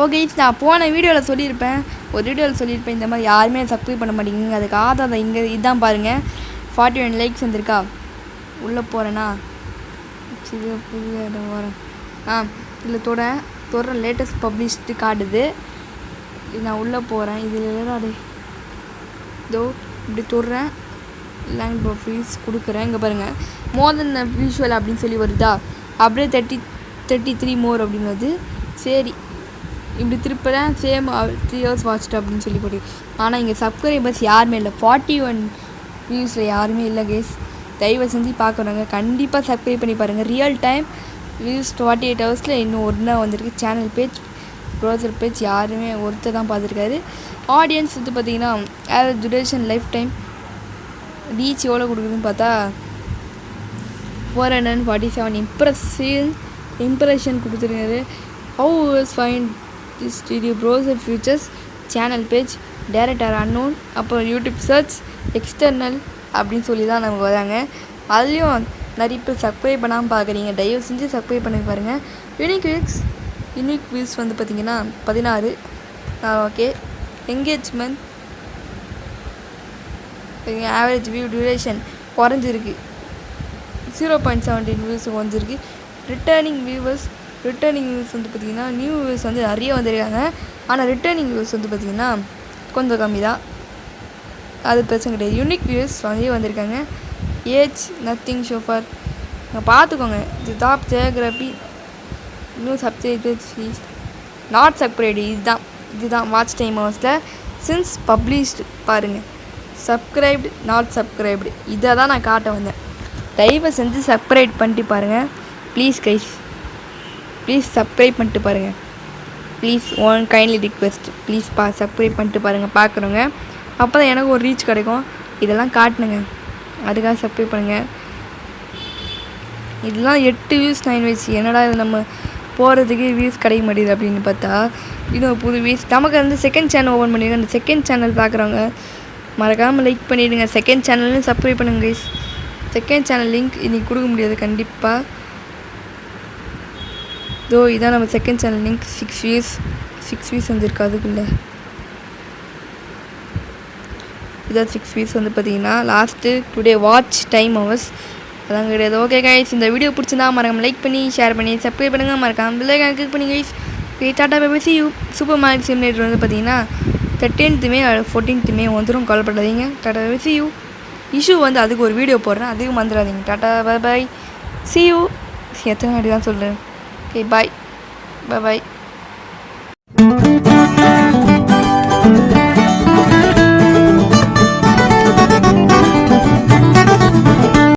Okay நான் போன வீடியோவில் சொல்லியிருப்பேன், ஒரு வீடியோவில் சொல்லியிருப்பேன் இந்த மாதிரி யாருமே சப்ஸ்கிரைப் பண்ண மாட்டேங்கிங்க. அதுக்கு ஆதாரம் இங்கே இதுதான் பாருங்கள். 41 லைக்ஸ் வந்திருக்கா. உள்ளே போகிறேன்னா இது புது இடம் வரேன். இதில் தொடர லேட்டஸ்ட் பப்ளிஷ்டு காட்டுது. நான் உள்ளே போகிறேன். இதில் அது இதோ இப்படி தொடுறேன். லேண்ட் ப்ரொஃபைல்ஸ் கொடுக்குறேன். இங்கே பாருங்கள் மோர் தென் விஷுவல் அப்படின்னு சொல்லி வருதா. அப்படியே 33 மோர் அப்படின்னு வருது. சரி இப்படி திருப்பறேன். சேம் 3 hours வாட்ச்டு அப்படின்னு சொல்லி போட்டு. ஆனால் இங்கே சப்ஸ்கிரைபர்ஸ் யாருமே இல்லை. 41 வியூஸில் யாருமே இல்லை கேஸ். தயவு செஞ்சு பார்க்குறவங்க கண்டிப்பாக சப்ஸ்கிரைப் பண்ணி பாருங்கள். ரியல் டைம் வியூஸ் 48 ஹவர்ஸில் இன்னும் ஒன்றா வந்திருக்கு. சேனல் பேஜ் ப்ரௌசர் பேஜ் யாருமே ஒருத்தர் தான் பார்த்துருக்காரு. ஆடியன்ஸ் வந்து பார்த்திங்கன்னா average duration life time reach எவ்வளோ கொடுக்குதுன்னு பார்த்தா 447 இம்ப்ரெஷன் கொடுத்துருக்காரு. How is find this video browser features channel page direct or unknown அப்புறம் யூடியூப் சர்ச் எக்ஸ்டர்னல் அப்படின்னு சொல்லி தான் நமக்கு வராங்க. அதுலேயும் நிறைய பேர் சப்ஸ்கிரைப் பண்ணாமல் பார்க்குறீங்க. தயவு செஞ்சு சப்ஸ்கிரைப் பண்ணி பாருங்கள். யூனிக் வியூஸ் வந்து பார்த்திங்கன்னா 16. Okay engagement average view duration குறைஞ்சிருக்கு. 0.17 வியூஸ் குறைஞ்சிருக்கு. ரிட்டர்னிங் வியூவர்ஸ் வந்து பார்த்திங்கன்னா நியூ வியூஸ் வந்து நிறைய வந்திருக்காங்க. ஆனால் ரிட்டர்னிங் வியூஸ் வந்து பார்த்திங்கன்னா கொஞ்சம் கம்மி தான். அது பிரச்சனை கிடையாது. யூனிக் வியூஸ் நிறைய வந்திருக்காங்க. ஏஜ் நத்திங் ஷோஃபர் பார்த்துக்கோங்க. இது top geography new subscribers not subscribed. இதுதான் வாட்ச் டைம் ஹவர்ஸில் சின்ஸ் பப்ளிஷ்டு பாருங்கள். சப்ஸ்கிரைப்டு நாட் சப்ஸ்கிரைப்டு இதை தான் நான் காட்ட வந்தேன். தயவு செஞ்சு சப்ஸ்கிரைப் பண்ணிட்டு பாருங்கள் ப்ளீஸ் கைஸ். ப்ளீஸ் சப்ஸ்கிரைப் பண்ணிட்டு பாருங்கள். Please one kindly request please subscribe பண்ணிட்டு பாருங்கள் பார்க்குறவங்க. அப்போ தான் எனக்கு ஒரு ரீச் கிடைக்கும். இதெல்லாம் காட்டணுங்க, அதுக்காக சப்ஸ்கிரைப் பண்ணுங்கள். இதெல்லாம் 8 வியூஸ் 9 வியூஸ். என்னடா இது நம்ம போகிறதுக்கு வியூஸ் கிடைக்க மாட்டேது அப்படின்னு பார்த்தா இன்னும் புது வியூஸ் நமக்கு வந்து செகண்ட் சேனல் ஓப்பன் பண்ணிடுங்க. அந்த செகண்ட் சேனல் பார்க்குறவங்க மறக்காமல் லைக் பண்ணிவிடுங்க. செகண்ட் சேனல்லையும் சப்ஸ்கிரைப் பண்ணுங்க கைஸ். செகண்ட் சேனல் லிங்க் இன்றைக்கி கொடுக்க முடியாது கண்டிப்பாக. இதான் நம்ம செகண்ட் சேனல் லிங்க். 6 வியூஸ் வந்துருக்கு. அதுக்குள்ளே இதான் 6 வியூஸ் வந்து பார்த்திங்கன்னா last today watch time hours அதான் கிடையாது. ஓகே கைஸ், இந்த வீடியோ பிடிச்சிருந்தா மறக்காம லைக் பண்ணி ஷேர் பண்ணி சப்ஸ்கிரைப் பண்ணுங்கள். மறக்காம பெல் ஐகான் கிளிக் பண்ணி guys. Tata bye see you. Super market simulator வந்து பார்த்திங்கன்னா 13th May 14th May வந்துடும். கால் பண்ணாதீங்க. Tata bye see you. Issue வந்து அதுக்கு ஒரு வீடியோ போடுறேன், அதுவும் வந்துடாதீங்க. Tata bye bye see you. எத்தனை வாட்டி தான் சொல்கிறேன். ஓகே பாய் பாய்.